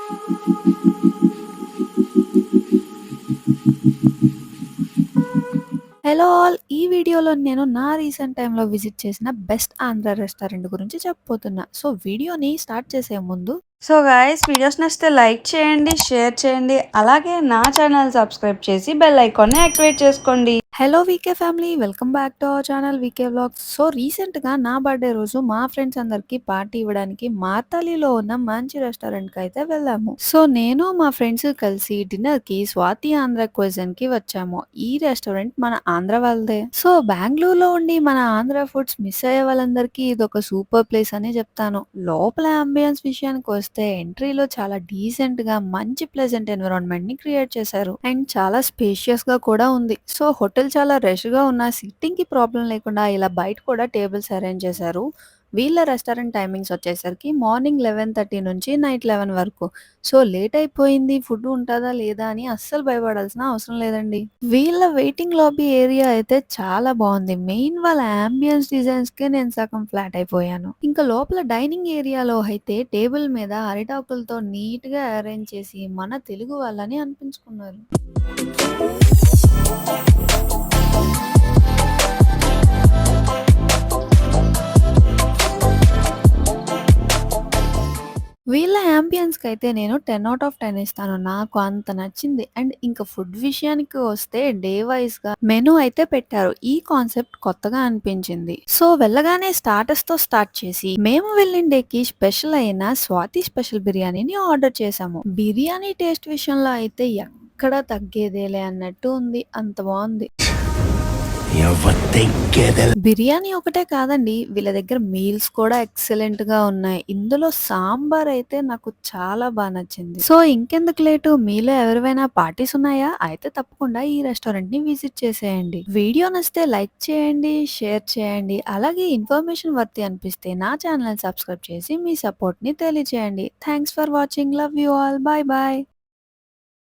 Hello all! ఈ వీడియోలో నేను నా రీసెంట్ టైమ్‌లో విజిట్ చేసిన బెస్ట్ ఆంధ్ర రెస్టారెంట్ గురించి చెప్పబోతున్నా. సో, వీడియోని స్టార్ట్ చేసే ముందు సో గైస్ వీడియోస్ నచ్చితే లైక్ చేయండి, షేర్ చేయండి. అలాగే నా ఛానల్ సబ్స్క్రైబ్ చేసి బెల్ ఐకాన్‌ని యాక్టివేట్ చేసుకోండి. Hello VK family! Welcome back to our channel VK vlogs. So, రీసెంట్‌గా నా బర్త్‌డే రోజు మా ఫ్రెండ్స్ అందరికీ పార్టీ ఇవ్వడానికి మార్తాలిలో ఉన్న మంచి రెస్టారెంట్‌కైతే వెళ్ళాము. సో, నేను మా ఫ్రెండ్స్ కలిసి డిన్నర్‌కి స్వాతి ఆంధ్ర క్విజిన్‌కి వచ్చాము. ఈ రెస్టారెంట్ మన ఆంధ్ర వాళ్ళదే. సో, బెంగుళూరులో ఉండి మన ఆంధ్ర ఫుడ్స్ మిస్ అయ్యే వాళ్ళందరికీ ఇదొక సూపర్ ప్లేస్ అనే చెప్తాను. లోపల అంబియన్స్ విషయానికి వస్తే ఎంట్రీలో చాలా డీసెంట్‌గా మంచి ప్లెజెంట్ ఎన్విరాన్మెంట్‌ని క్రియేట్ చేశారు. అండ్ చాలా స్పేషియస్‌గా కూడా ఉంది. సో, హోటల్ చాలా రష్‌గా ఉన్న సిట్టింగ్‌కి ప్రాబ్లమ్ లేకుండా ఇలా బయట కూడా టేబుల్స్ అరేంజ్ చేశారు. వీళ్ళ రెస్టారెంట్ టైమింగ్స్ వచ్చేసరికి మార్నింగ్ 11:30 నుంచి నైట్ 11 వరకు. సో, లేట్ అయిపోయింది ఫుడ్ ఉంటదా లేదా అని అస్సలు భయపడాల్సిన అవసరం లేదండి. వీళ్ళ వెయిటింగ్ లాబీ ఏరియా అయితే చాలా బావుంది. మెయిన్ వాళ్ళ యాంబియన్స్ డిజైన్స్‌కే నేను సగం ఫ్లాట్ అయిపోయాను. ఇంకా లోపల డైనింగ్ ఏరియాలో అయితే టేబుల్ మీద అరిటాకులతో నీట్‌గా అరేంజ్ చేసి మన తెలుగు వాళ్ళని అనిపించుకున్నారు. వీళ్ళ యాంబియన్స్‌కైతే నేను 10/10 ఇస్తాను. నాకు అంత నచ్చింది. అండ్ ఇంక ఫుడ్ విషయానికి వస్తే డే వైస్‌గా మెనూ అయితే పెట్టారు. ఈ కాన్సెప్ట్ కొత్తగా అనిపించింది. సో, వెళ్ళగానే స్టార్టర్స్‌తో స్టార్ట్ చేసి మేము వెళ్ళిన డేకి స్పెషల్ అయిన స్వాతి స్పెషల్ బిర్యానీని ఆర్డర్ చేశాము. బిర్యానీ టేస్ట్ విషయంలో అయితే ఎక్కడా తగ్గేదేలే అన్నట్టు ఉంది. అంత బావుంది. బిర్యానీ ఒకటే కాదండి. వీళ్ళ దగ్గర మీల్స్ కూడా ఎక్సలెంట్‌గా ఉన్నాయి. ఇందులో సాంబార్ అయితే నాకు చాలా నచ్చింది. సో, ఇంకెందుకు లేటు మీలో ఎవరివైనా పార్టీస్ ఉన్నాయా? అయితే తప్పకుండా ఈ రెస్టారెంట్‌ని విజిట్ చేసేయండి. వీడియో నచ్చితే లైక్ చేయండి, షేర్ చేయండి. అలాగే ఇన్ఫర్మేషన్ వర్తీ అనిపిస్తే నా ఛానెల్‌ని సబ్స్క్రైబ్ చేసి మీ సపోర్ట్‌ని తెలియజేయండి. Thanks for watching. Love you all. By by.